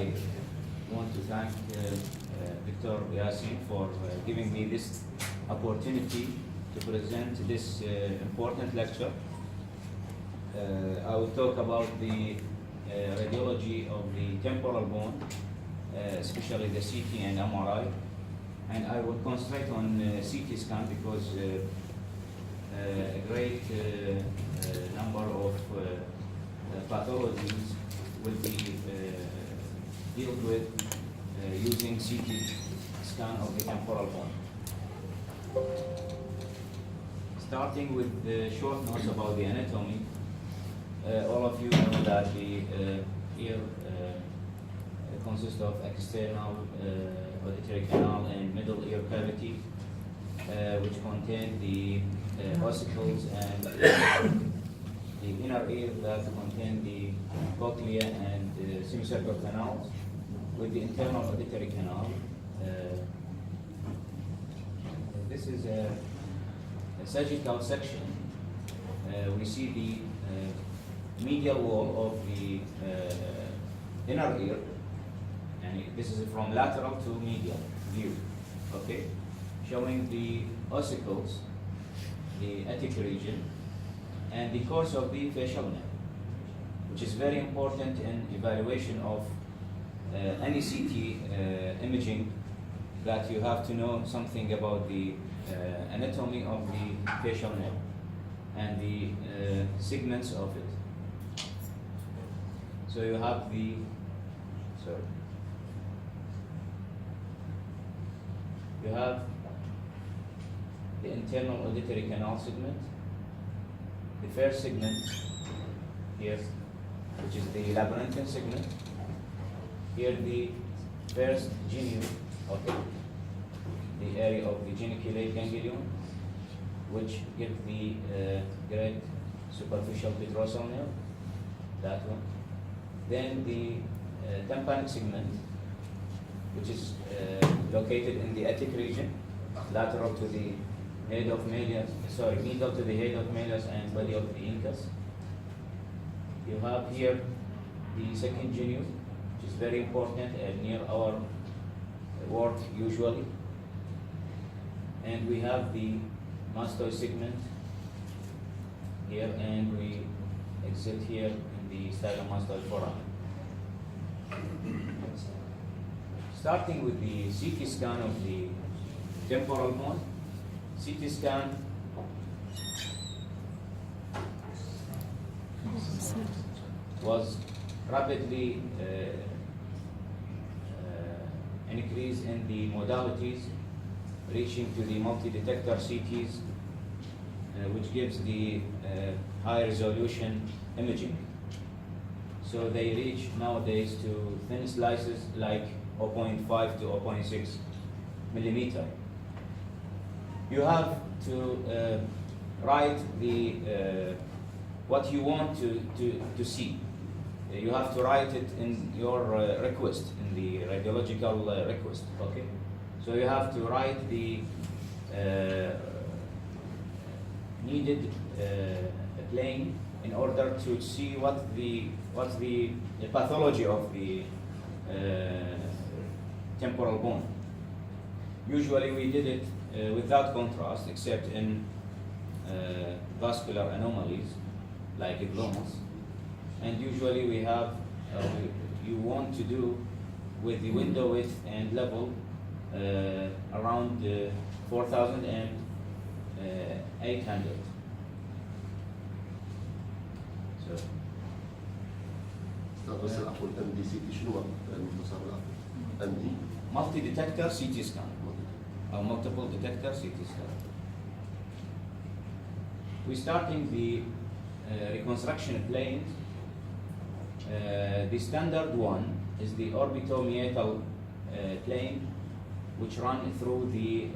I want to thank Dr. Yasin for giving me this opportunity to present this important lecture. I will talk about the radiology of the temporal bone, especially the CT and MRI, and I will concentrate on CT scan because a great number of pathologies will be dealt with using CT scan of the temporal bone. Starting with the short notes about the anatomy, all of you know that the ear consists of external auditory canal and middle ear cavity, which contain the ossicles, and the inner ear that contain the cochlea and semicircular canals, with the internal auditory canal. This is a sagittal section. We see the medial wall of the inner ear, and this is from lateral to medial view, okay, showing the ossicles, the attic region, and the course of the facial nerve, which is very important in evaluation of any CT imaging, that you have to know something about the anatomy of the facial nerve and the segments of it. So you have the, you have the internal auditory canal segment, the first segment here, which is the labyrinthine segment. Here the first genu, okay, the area of the geniculate ganglion, which gives the great superficial petrosal nerve, that one. Then the tympanic segment, which is located in the attic region, lateral to the head of malleus, medial to the head of malleus and body of the incus. You have here the second genu, which is very important and near our work usually. And we have the mastoid segment here, and we exit here in the stylomastoid foramen. Starting with the CT scan of the temporal bone. CT scan was rapidly increase in the modalities, reaching to the multi-detector CTs, which gives the high resolution imaging. So they reach nowadays to thin slices like 0.5 to 0.6 millimeter. You have to write the what you want to see. You have to write it in your request, in the radiological request, okay? So you have to write the needed plane in order to see what's the pathology of the temporal bone. Usually we did it without contrast, except in vascular anomalies like glomus. And usually we have, you want to do with the window width and level around 4,000 and 800. So. بس العفو الام دي سي تي شنو المسمى؟ ام دي multi-detector CT scan or multiple detector CT scan. We're starting the reconstruction plane. The standard one is the orbitomeatal plane, which run through the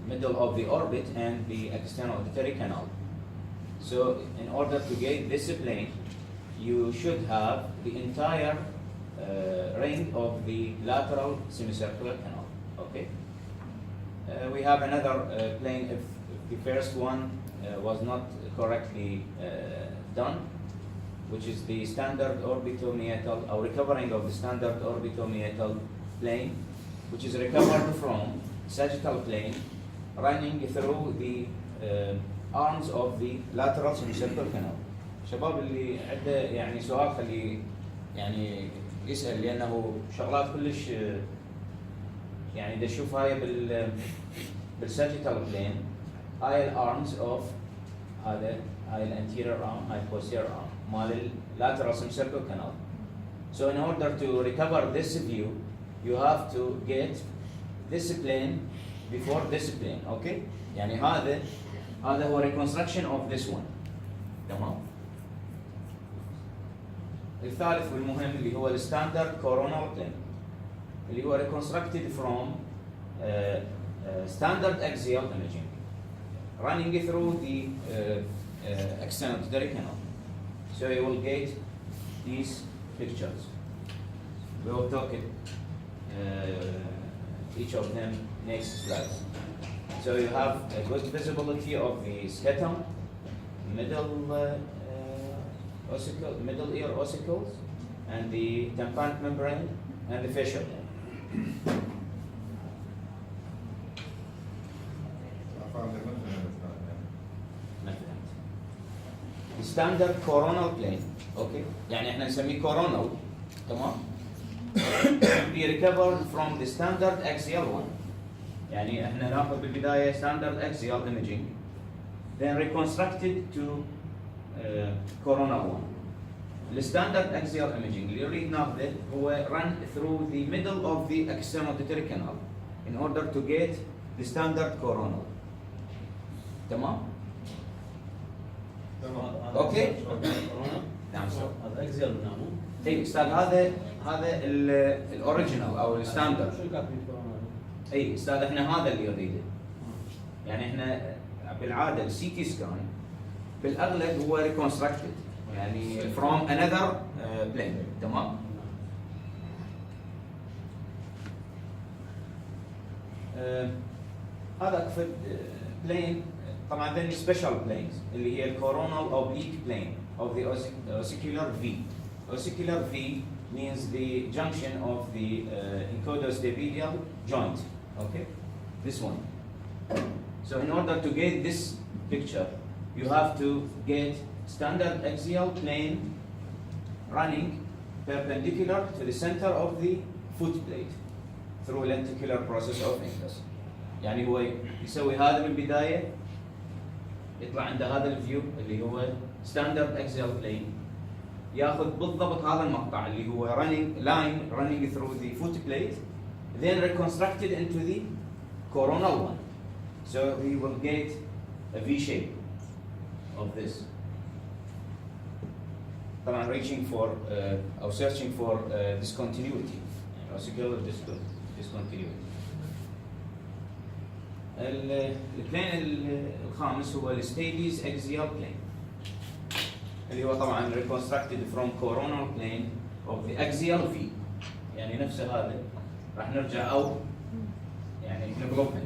middle of the orbit and the external auditory canal. So in order to get this plane, you should have the entire ring of the lateral semicircular canal, okay? We have another plane if the first one was not correctly done. which is the standard orbitomeatal, or recovering of the standard orbitomeatal plane, which is recovered from sagittal plane, running through the arms of the lateral semicircular canal. شباب اللي عنده يعني سؤال خليه يعني يسأل، لأنه شغلات كلش يعني دا نشوف هاي بالساجيتال بلين، هاي الارمز اوف هاي الانتيريور arm، هاي posterior arm مال lateral semicircular canal. So in order to recover this view, you have to get this plane before this plane, okay? يعني هذا هو reconstruction of this one. تمام. الثالث والمهم اللي هو الستاندرد coronal plane اللي هو reconstructed from standard axial imaging running through the external canal. So you will get these pictures. We will talk it, each of them next slide. So you have a good visibility of the scatum, middle ear ossicles, and the tympanic membrane, and the facial. The standard coronal plane, okay? يعني احنا نسميه coronal, تمام? Be recovered from the standard axial one. يعني احنا ناخذ بالبداية standard axial imaging, then reconstructed to coronal one. The standard axial imaging اللي يريد ناخذه هو run through the middle of the external auditory canal in order to get the standard coronal. تمام؟ اوكي؟ نعم سر. هذا اكزيال بنامه. اي استاذ هذا الاوريجينال او الستاندرد. شو كاتبين كورونا؟ اي استاذ احنا هذا اللي نريده. يعني احنا بالعاده السي تي سكان بالاغلب هو ريكونستراكتد يعني from another plane. تمام؟ هذا اكفد plane. طبعا ذني special planes اللي هي الcoronal oblique plane of the ossicular V. Ossicular V means the junction of the encodostapezial joint. Okay, this one. So in order to get this picture, you have to get standard axial plane running perpendicular to the center of the foot plate through lenticular process of incus. يعني هو يسوي هذا بالبداية، يطلع عند هذا الفيو اللي هو ستاندرد اكسيال بلين، ياخذ بالضبط هذا المقطع اللي هو running through the foot plate, then reconstructed into the coronal one. So we will get a V shape of this. طبعا reaching for or searching for discontinuity, ossicular discontinuity. البلين الخامس هو الستيبيز اكزيال بلين اللي هو طبعا reconstructed from coronal plane of the axial V. يعني نفس هذا راح نرجع او يعني نقلبها.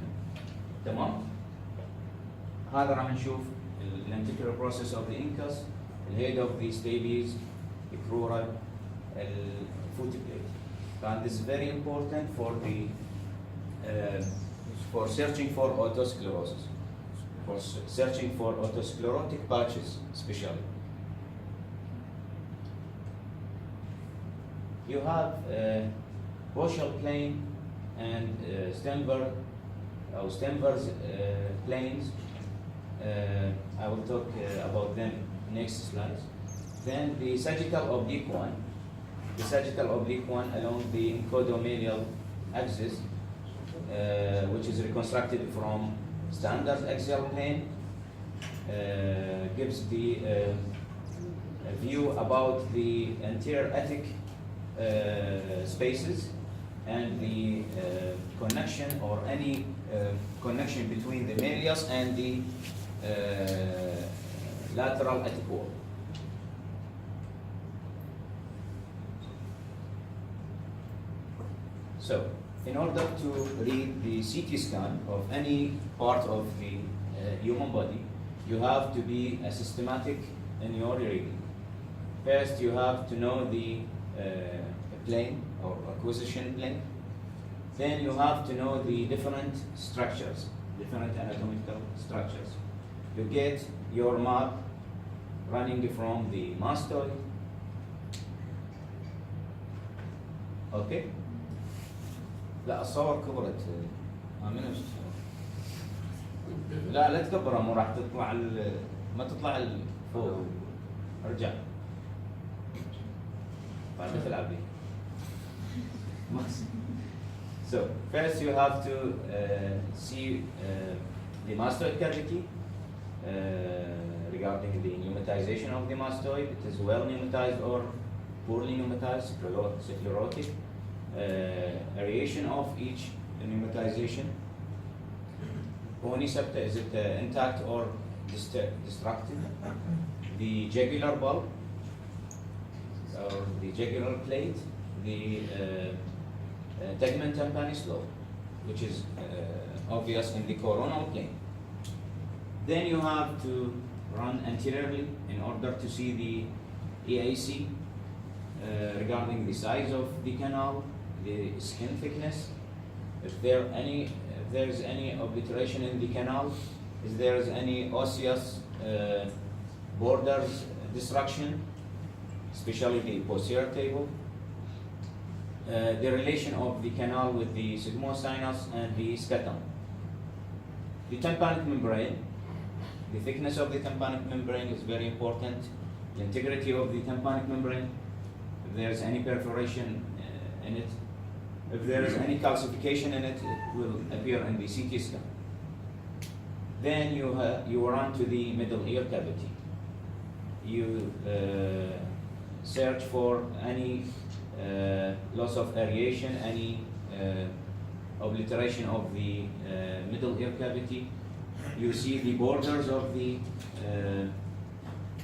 تمام؟ هذا راح نشوف lenticular process of the incus, the head of the stapes, the crural, foot plate. And this is very important for the for searching for autosclerosis, for searching for autosclerotic patches especially. You have Boschel plane and Stenberg's planes. I will talk about them next slides. Then the sagittal oblique one. The sagittal oblique one along the encodomedial axis, which is reconstructed from standard axial plane, gives the view about the anterior attic spaces and the connection or any connection between the malleus and the lateral attic wall. So, in order to read the CT scan of any part of the human body, you have to be systematic in your reading. First, you have to know the plane or acquisition plane. Then you have to know the different structures, different anatomical structures. You get your map running from the mastoid. Okay. لا الصور كبرت آمنة وش لا تكبرها مو راح تطلع ما تطلع فوق ارجع بعد تلعب بيه. So first you have to see the mastoid cavity regarding the pneumatization of the mastoid. It is well pneumatized or poorly pneumatized, sclerotic. Aeration of each pneumatization. Bony septa, is it intact or destructive? The jugular bulb or the jugular plate, the tegmentum panislope, which is obvious in the coronal plane. Then you have to run anteriorly in order to see the EAC regarding the size of the canal, the skin thickness, if there is any obliteration in the canal, if there is any osseous borders destruction, especially the posterior table, the relation of the canal with the sigmosinus and the scatum. The tympanic membrane, the thickness of the tympanic membrane is very important. The integrity of the tympanic membrane, if there is any perforation in it, if there is any calcification in it, it will appear in the CT scan. Then you run to the middle ear cavity. You search for any loss of aeration, any obliteration of the middle ear cavity. You see the borders of the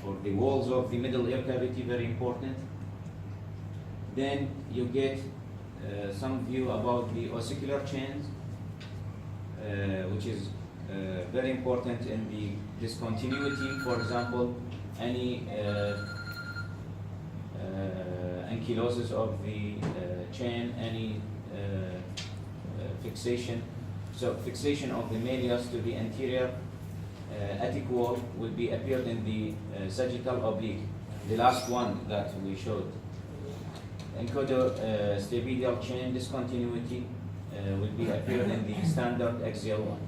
or the walls of the middle ear cavity, very important. Then you get some view about the ossicular chains, which is very important in the discontinuity. For example, any ankylosis of the chain, any fixation. So fixation of the malleus to the anterior attic wall will be appeared in the sagittal oblique, the last one that we showed. Encodo-stapedial chain discontinuity will be appeared in the standard axial one.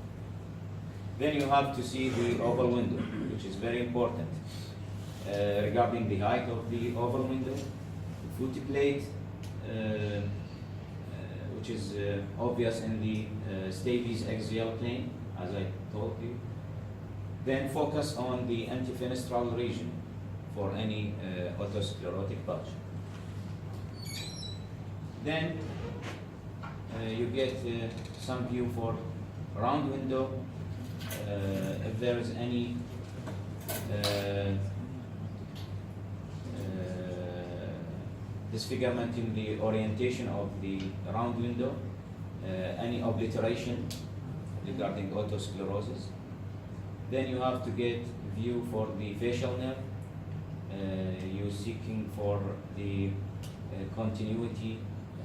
Then you have to see the oval window, which is very important regarding the height of the oval window, the foot plate, which is obvious in the stapes axial plane, as I told you. Then focus on the antifenestral region for any otosclerotic patch. Then you get some view for round window, if there is any disfigurement in the orientation of the round window, any obliteration regarding otosclerosis. Then you have to get view for the facial nerve. You're seeking for the continuity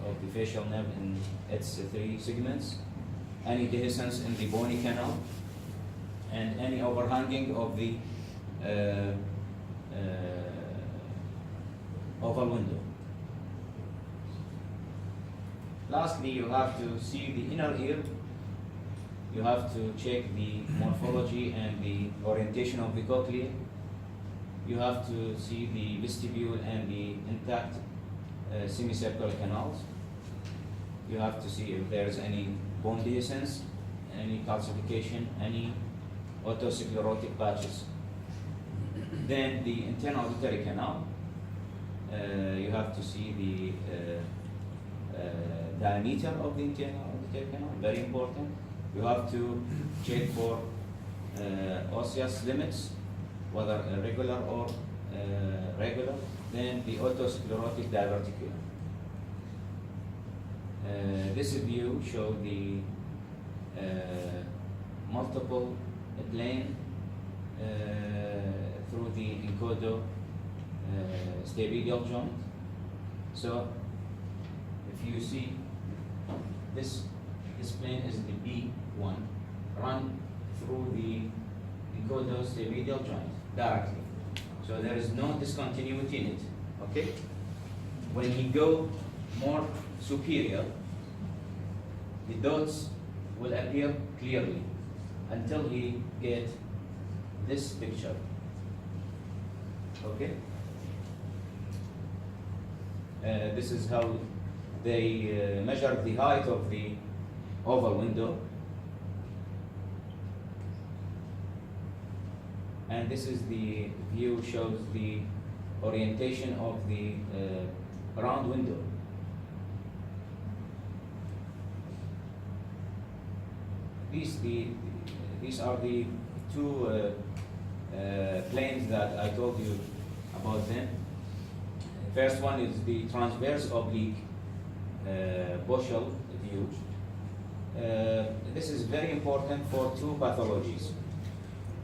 of the facial nerve in its three segments, any dehiscence in the bony canal, and any overhanging of the oval window. Lastly, you have to see the inner ear. You have to check the morphology and the orientation of the cochlea. You have to see the vestibule and the intact semicircular canals. You have to see if there is any bone dehiscence, any calcification, any otosclerotic patches. Then the internal auditory canal. You have to see the diameter of the internal auditory canal, very important. You have to check for osseous limits, whether irregular or regular. Then the otosclerotic diverticulum. This view shows the multiple plane through the encodo stapedial joint. So if you see this plane is the B1, run through the encodo-stapedial joint directly. So there is no discontinuity in it. Okay? When he go more superior, the dots will appear clearly until he get this picture. Okay? This is how they measure the height of the oval window. And this is the view, shows the orientation of the round window. These are the two planes that I told you about them. The first one is the transverse oblique Bushel view. This is very important for two pathologies.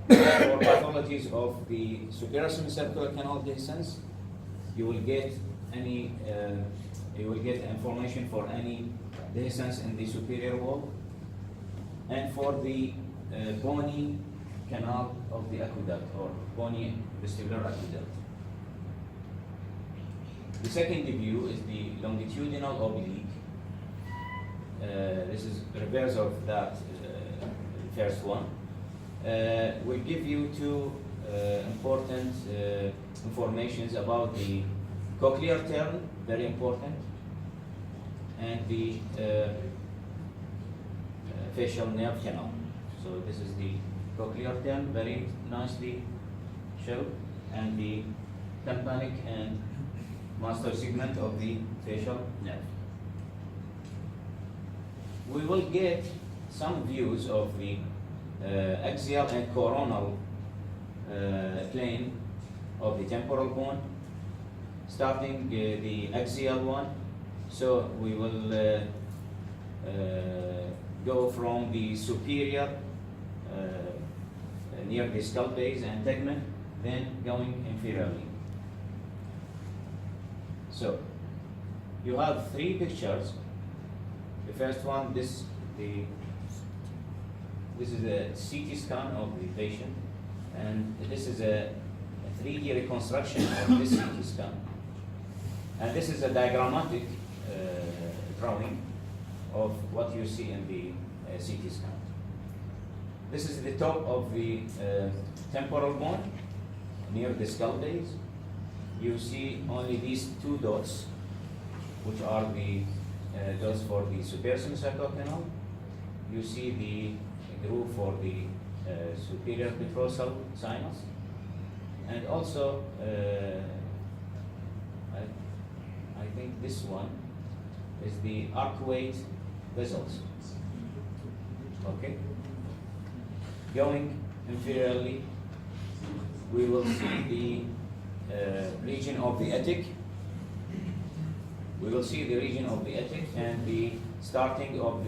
For pathologies of the superior semicircular canal dehiscence, you will get information for any dehiscence in the superior wall, and for the bony canal of the aqueduct or bony vestibular aqueduct. The second view is the longitudinal oblique. This is reverse of that first one. Will give you two important informations about the cochlear turn, very important, and the facial nerve canal. So this is the cochlear turn, very nicely shown, and the tympanic and master segment of the facial nerve. We will get some views of the axial and coronal plane of the temporal bone, starting the axial one. So we will go from the superior near the skull base and tegment, then going inferiorly. So you have three pictures. The first one, this is a CT scan of the patient, and this is a 3D reconstruction of this CT scan. And this is a diagrammatic drawing of what you see in the CT scan. This is the top of the temporal bone near the skull base. You see only these two dots, which are the dots for the superior semicircular canal. You see the groove for the superior petrosal sinus, and also I think this one is the arcuate vessels. Okay. Going inferiorly, we will see the region of the attic. We will see the region of the attic and the starting of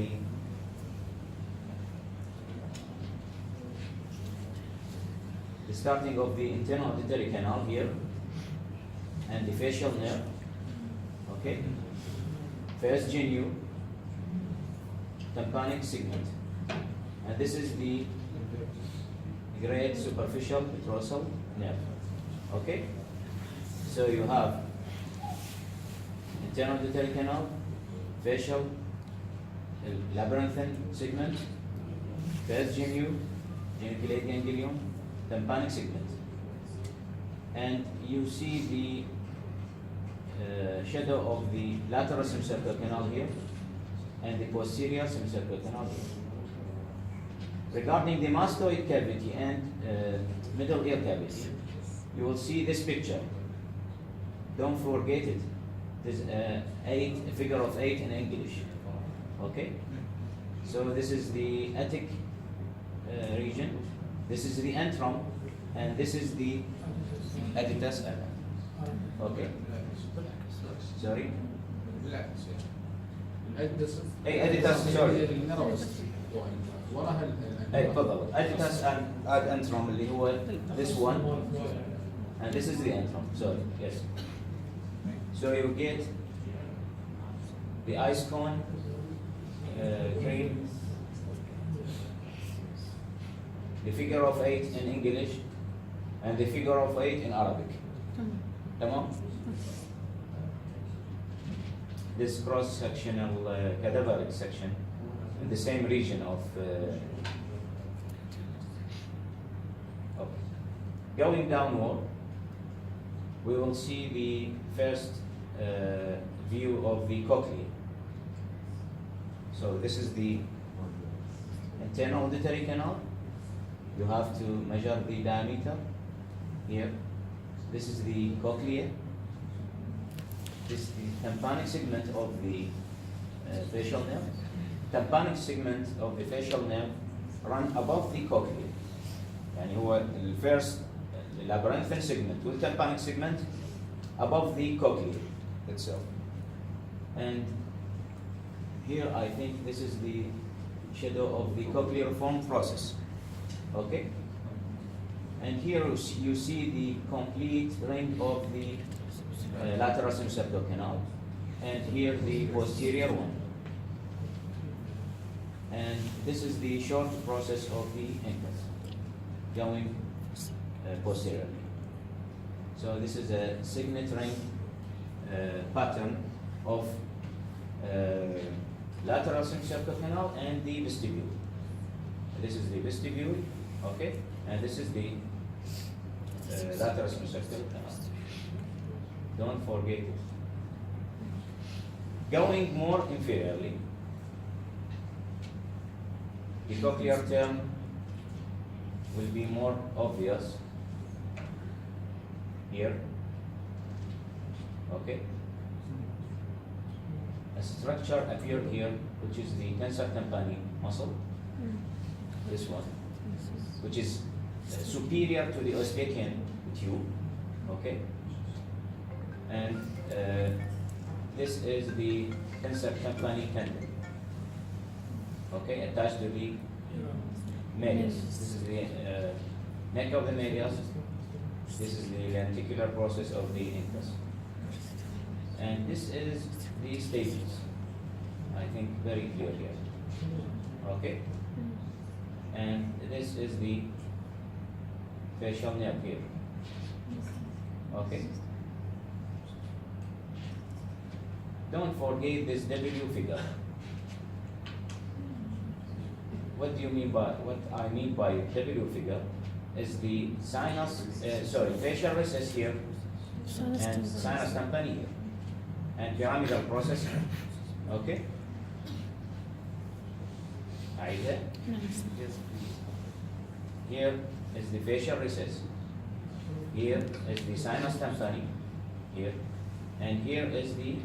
the internal auditory canal here, and the facial nerve. Okay. First genu, tympanic segment, and this is the great superficial petrosal nerve. Okay. So you have internal auditory canal, facial, labyrinthine segment, first genu, geniculate ganglion, tympanic segment, and you see the shadow of the lateral semicircular canal here and the posterior semicircular canal here. Regarding the mastoid cavity and middle ear cavity, you will see this picture. Don't forget it. There's a figure of 8 in English. Okay? So this is the attic region. This is the antrum, and this is the aditas. Okay? Sorry? aditas, sorry. تفضل aditas and antrum اللي هو this one and this is the antrum. Sorry, yes. So you get the ice cone, cream, the figure of 8 in English, and the figure of 8 in Arabic. Tamam? This cross-sectional cadaveric section in the same region of going downward, we will see the first view of the cochlea. So this is the internal auditory canal. You have to measure the diameter here. This is the cochlea. This is the tympanic segment of the facial nerve. Tympanic segment of the facial nerve run above the cochlea. يعني هو الفيرست labyrinthine segment with tympanic segment above the cochlea itself. And here I think this is the shadow of the cochlear-form process. Okay? And here you see the complete ring of the lateral semicircular canal, and here the posterior one. And this is the short process of the incus going posteriorly. So this is a signet ring pattern of lateral semicircular canal and the vestibule. This is the vestibule, okay, and this is the lateral semicircular canal. Don't forget it. Going more inferiorly, the cochlear term will be more obvious here. Okay. A structure appeared here, which is the tensor tympani muscle. This one, which is superior to the Eustachian tube. Okay. And this is the tensor tympani tendon. Okay, attached to the medius. This is the neck of the medius. This is the lenticular process of the incus. And this is the stages. I think very clear here. Okay? And this is the facial nerve here. Okay? Don't forget this W figure. What do you mean by, what I mean by W figure is the sinus, facial recess here and sinus tympani here and pyramidal process here. Okay? Aida? Here is the facial recess. Here is the sinus tympani here, and here is the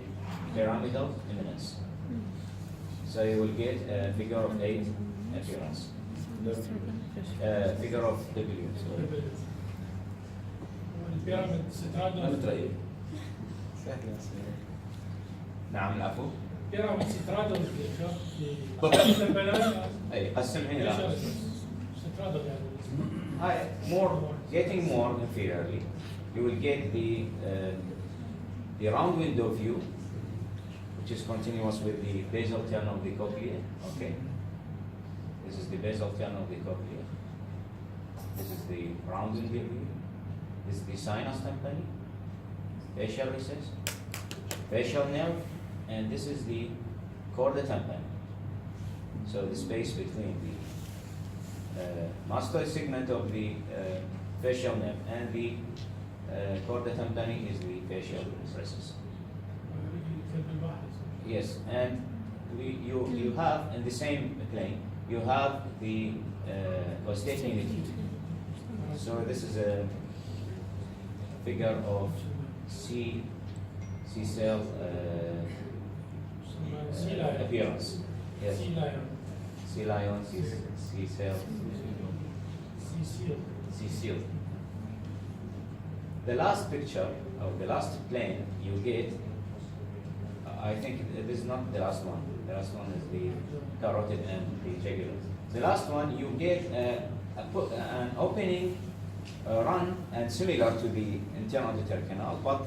pyramidal eminence. So you will get a figure of 8 appearance. Figure of W. البيراميد سترادو نعم العفو. بيراميد سترادو اي قسم هنا سترادو هاي getting more inferiorly, you will get the round window view, which is continuous with the basal turn of the cochlea. Okay, this is the basal turn of the cochlea. This is the round window view. This is the sinus tympani, facial recess, facial nerve, and this is the chorda tympani. So the space between the muscular segment of the facial nerve and the chorda tympani is the facial recess. Yes, and you have in the same plane you have the Eustachian tube. So this is a figure of C cell appearance. Yes. C lion, C cell, C seal. The last picture, or the last plane you get, I think it is not the last one. The last one is the carotid and the jugular. The last one you get an opening run and similar to the internal auditory canal, but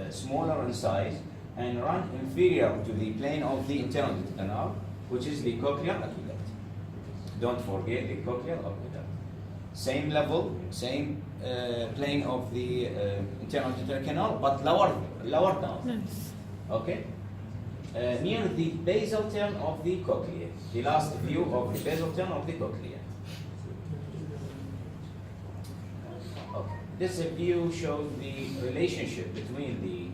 smaller in size, and run inferior to the plane of the internal auditory canal, which is the cochlear aqueduct. Don't forget the cochlear aqueduct. Same level, same plane of the internal auditory canal, but lower down. Okay? Near the basal term of the cochlea, the last view of the basal term of the cochlea. Okay. This view shows the relationship between the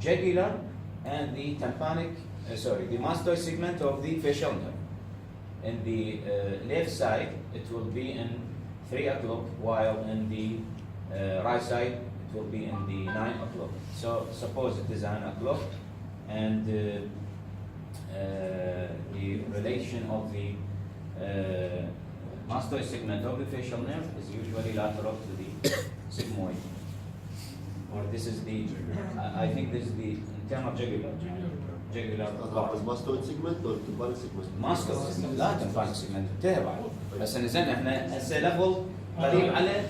jugular and the tympanic, the mastoid segment of the facial nerve. In the left side, it will be in 3 o'clock, while in the right side, it will be in the 9 o'clock. So suppose it is 9 o'clock, and the relation of the mastoid segment of the facial nerve is usually lateral to the sigmoid. Or this is the, I think this is the internal jugular part. الماستويد سيجمنت ولا التمبانيك سيجمنت؟ ماستويد سيجمنت، لا تنفع سيجمنت انتهى بعد. بس نزلنا احنا هسه ليفل قريب على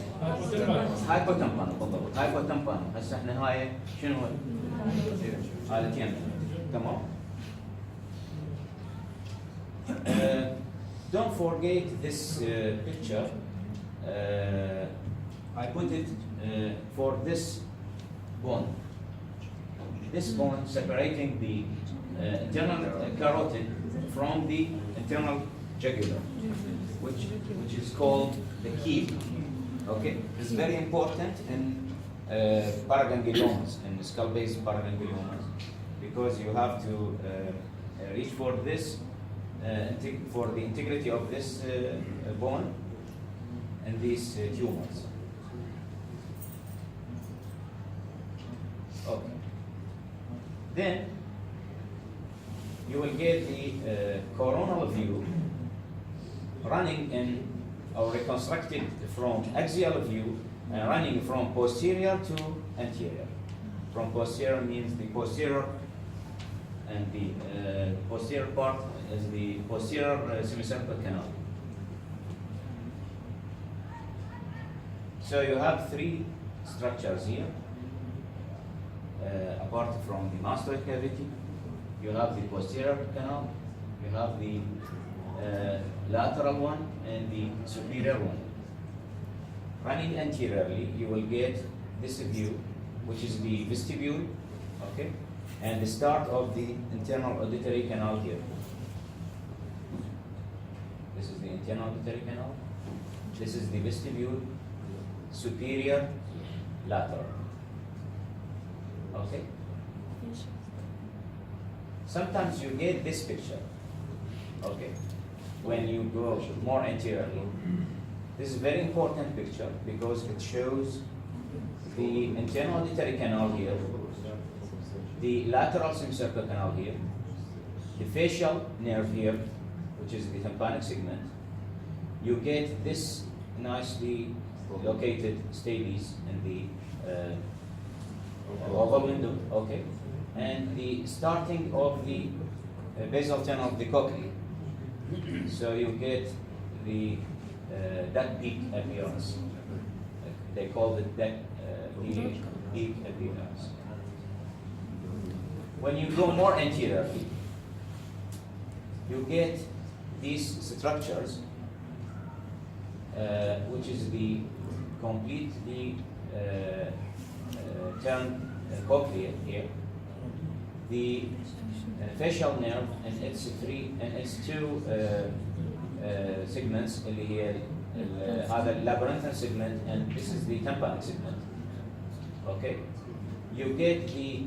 هايبوتمبانو بالضبط، هايبوتمبانو. هسه احنا هاي شنو حالتين تمام. Don't forget this picture. I put it for this bone. This bone separating the internal carotid from the internal jugular, which is called the keel. Okay, it's very important in paragangliomas, in skull-based paragangliomas, because you have to reach for this, for the integrity of this bone and these tumors. Okay. Then you will get the coronal view running in, or reconstructed from axial view and running from posterior to anterior. From posterior means the posterior, and the posterior part is the posterior semicircular canal. So you have 3 structures here. Apart from the mastoid cavity, you have the posterior canal, you have the lateral one and the superior one. Running anteriorly, you will get this view, which is the vestibule, okay, and the start of the internal auditory canal here. This is the internal auditory canal. This is the vestibule, superior, lateral. Okay? Sometimes you get this picture, okay, when you go more anteriorly. This is a very important picture because it shows the internal auditory canal here, the lateral semicircular canal here, the facial nerve here, which is the tympanic segment. You get this nicely located stapes in the oval window, okay, and the starting of the basal term of the cochlea. So you get the duck beak appearance. They call it duck beak appearance. When you go more anteriorly, you get these structures, which is the completely turned cochlea here, the facial nerve and its 2 segments اللي هي هذا labyrinthine segment, and this is the tympanic segment. Okay, you get the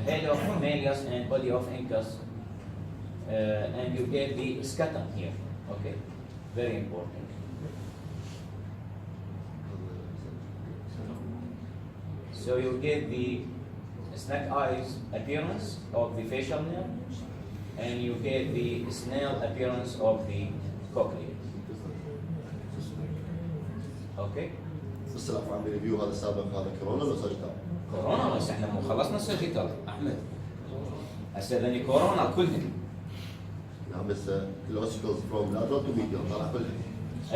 head of Malleus and body of Incus, and you get the scatum here. Okay, very important. So you get the snake eyes appearance of the facial nerve, and you get the snail appearance of the cochlea. Okay? بس لا عم ريفيو هذا السابق هذا كورونا ولا ساجيتال؟ كورونا، بس احنا مو خلصنا الساجيتال احمد. هسه ذني كورونا كلهن. نعم بس الاوسيكلز فروم لاترال تو ميديال طلع كلها. I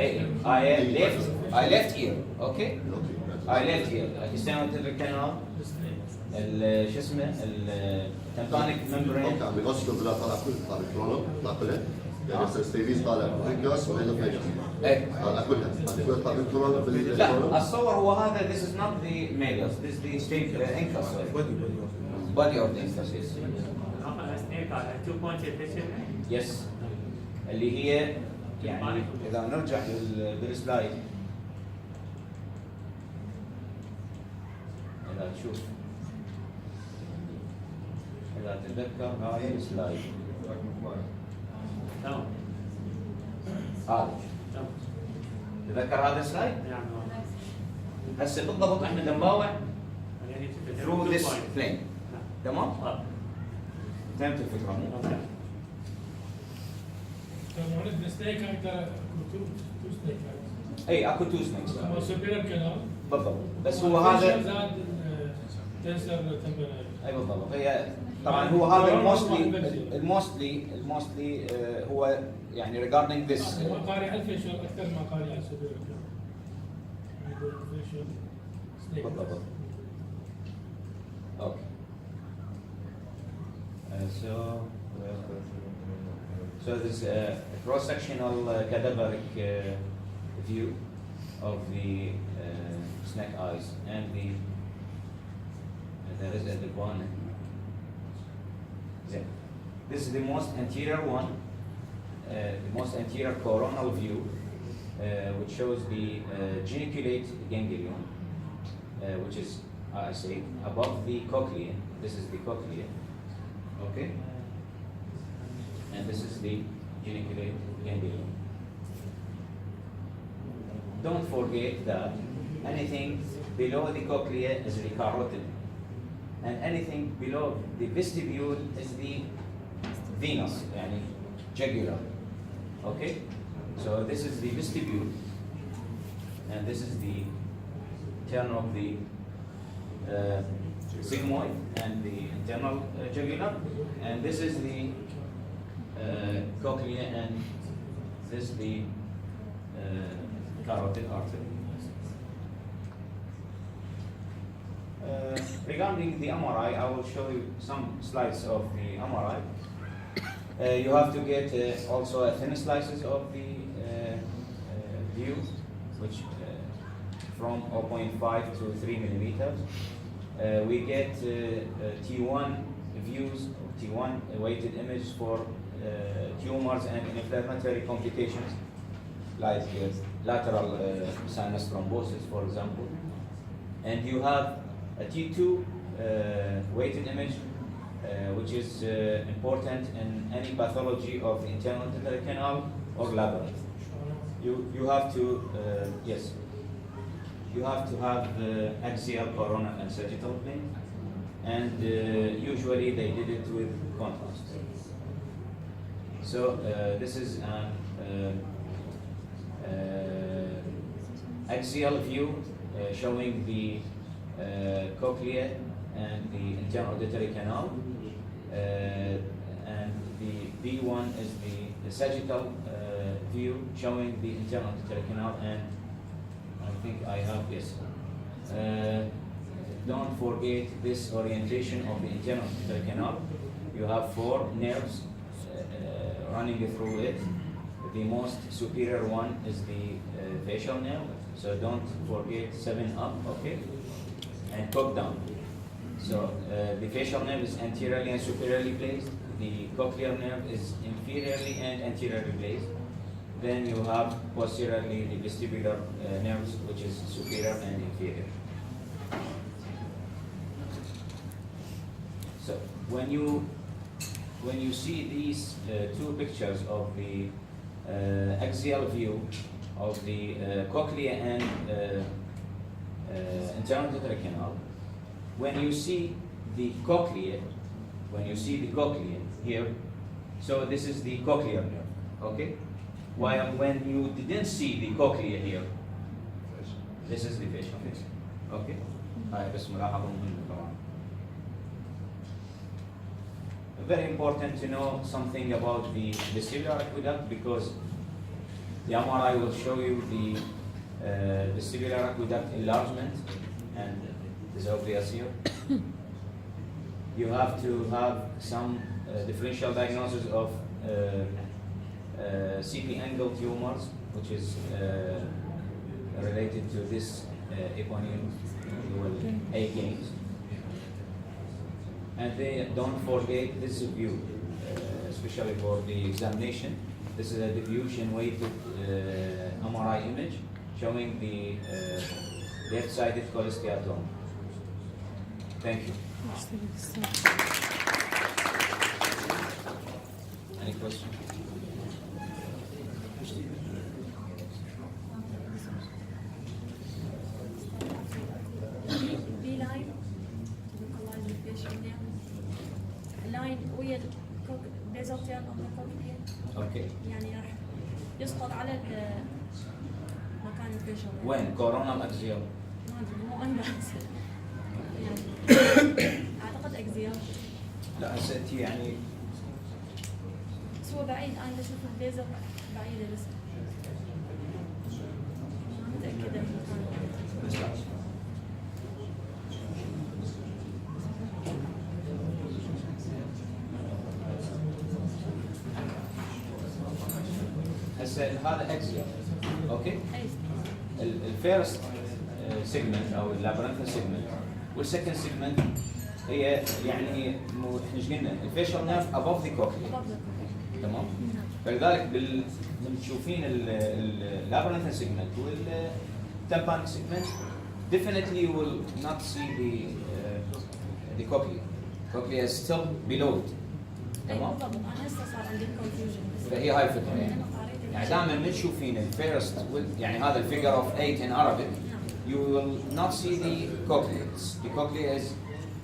left here, okay? اوكي I left here. external uterine canal, شو اسمه التمبانيك ممبرين. اوكي عم بيغسلوا بلا طالع كل طالع بالكرونو طالع كلها يعني هسه ستيفيز طالع برينجاس وهيدا ايه طالع كلها طالع طالع بالكرونو لا بالكرونو الصور هو هذا this is not the males, this is the state incus body of the incus yes. snake على 2 points yes اللي هي يعني اذا نرجع بالسلايد اذا تشوف اذا تتذكر هاي السلايد تمام هذا تمام تذكر هذا السلايد؟ نعم هسه بالضبط احنا نباوع يعني through this plane تمام؟ فهمت الفكره مو؟ كان السنيك ترى تو سنيك اي اكو تو سنيكس هو سوبيريور كانال بالضبط بس هو هذا زاد تنسر تمبرال اي بالضبط هي طبعا هو هذا الموستلي هو يعني regarding this هو قاري على الفيشل اكثر ما قاري على السوبيريور كانال الفيشل سنيك بالضبط اوكي so this cross-sectional cadaveric view of the snake eyes and there is a one. This is the most anterior one, the most anterior coronal view, which shows the geniculate ganglion, which is, I say, above the cochlea. This is the cochlea, okay? And this is the geniculate ganglion. Don't forget that anything below the cochlea is the carotid, and anything below the vestibule is the venous, yani jugular. Okay? So this is the vestibule, and this is the turn of the sigmoid and the internal jugular, and this is the cochlea, and this is the carotid artery. Regarding the MRI, I will show you some slides of the MRI. You have to get also a thin slices of the view, which from 0.5 to 3 millimeters. We get T1 views, T1 weighted image for tumors and inflammatory complications, like lateral sinus thrombosis, for example. And you have a T2 weighted image, which is important in any pathology of the internal uterine canal or labyrinth. You have to yes, you have to have axial, coronal, and sagittal plane, and usually they did it with contrast. So this is an axial view showing the cochlea and the internal auditory canal, and the B1 is the sagittal view showing the internal auditory canal, and I think I have this. Don't forget this orientation of the internal auditory canal. You have 4 nerves running through it. The most superior one is the facial nerve, so don't forget 7 up, okay? And top down. So the facial nerve is anteriorly and superiorly placed. The cochlear nerve is inferiorly and anteriorly placed. Then you have posteriorly the vestibular nerves, which is superior and inferior. So when you see these 2 pictures of the axial view of the cochlea and internal auditory canal, when you see the cochlea here, so this is the cochlear nerve, okay? While when you didn't see the cochlea here, this is the facial nerve, okay? بس ملاحظة مهمة طبعا. Very important to know something about the vestibular aqueduct, because The MRI will show you the vestibular aqueduct enlargement and dysautonomia here. You have to have some differential diagnosis of CP angle tumors, which is related to this equine A gains. And then don't forget this view, especially for the examination. This is a diffusion weighted MRI image showing the left-sided cholesteatoma. Thank you. Any questions? في لاين لاين ويا البيزوتير او الكوكليا Okay. يعني راح يسقط على مكان الفيشل. When? Coronal axial. ما ادري مو انا يعني اعتقد اكزيال. لا هسه انت يعني بس هو بعيد انا بشوف البيزل بعيده بس ما متاكده من مكانه. هسه هذا اكزيال. اوكي؟ اي الفيرست سيجمنت او اللابرنثال سيجمنت والسكند سيجمنت هي يعني احنا ايش قلنا؟ الفيشل نيرف ابوف ذا كوكليا. تمام؟ فلذلك من تشوفين اللابرنثال سيجمنت والتمبانيك سيجمنت definitely you will not see the cochlea. Cochlea is still below it. اي تمام؟ بالضبط انا هسه صار عندي كونفيوجن فهي هاي الفكره يعني. يعني دائما من تشوفين الفيرست يعني هذا الفيجر اوف 8 in Arabic you will not see the cochlea. The cochlea is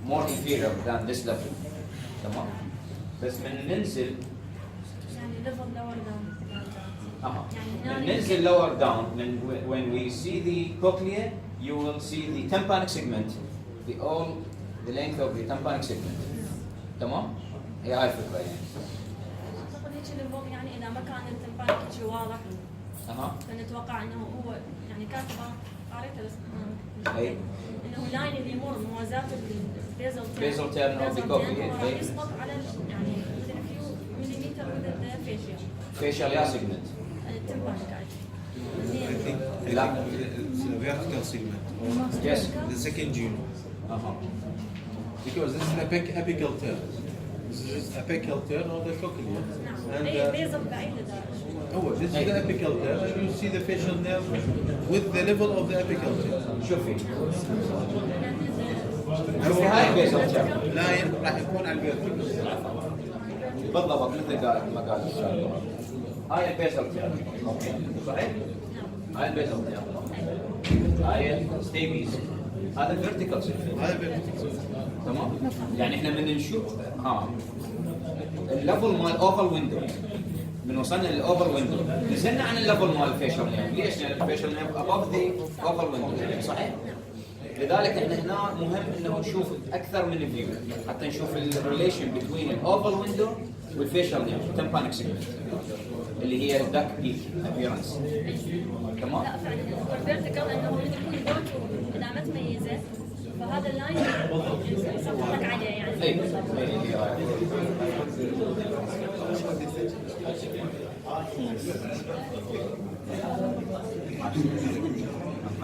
more inferior than this level. تمام؟ بس من ننزل يعني ليفل لور داون. من ننزل lower down when we see the cochlea you will see the tympanic segment the length of the tympanic segment. تمام؟ هي هاي الفكره يعني. اعتقد هيك ليفل يعني اذا ما كان التمبانيك شيء واضح فنتوقع انه هو يعني كاتبه قريته بس اي انه لاين اللي يمر موازاه Basal turn of the cochlea. راح يسقط على يعني within a few millimeter within the fascia. facial yeah segment. التمبانيك I think it's a vertical segment. Yes. The second gene. Because this is an apical turn. This is apical turn of the cochlea. نعم اي بيزل بعيد لدرجه. This is the apical turn, and you see the facial nerve with the level of the apical turn. شوفي شوفي هاي البيزل تيرن. لاين راح يكون على الفيرتيكال. بالضبط مثل ما قال الشاطر. هاي البيزل تيرن. اوكي صحيح؟ هاي البيزل تيرن. هاي ستيبيز. هذا الفيرتيكال سيرفيس. هذا vertical. تمام؟ يعني احنا من نشوف الليفل مال الاوفر ويندو من وصلنا للاوفر ويندو نزلنا عن الليفل مال الفيشل نيرف. ليش؟ لان الفيشل نيرف ابوف ذا اوفر ويندو صحيح؟ لذلك احنا هنا مهم انه نشوف اكثر من فيو حتى نشوف الريليشن بين الاوفر ويندو والفيشل نيرف تمبانيك سيجمنت اللي هي الداك بيك ابيرنس. تمام؟ لا فعلا هو الفيرتيكال انه من يكون دوتو اذا ما تميزه فهذا اللاين يصفح لك عليه يعني. اي اي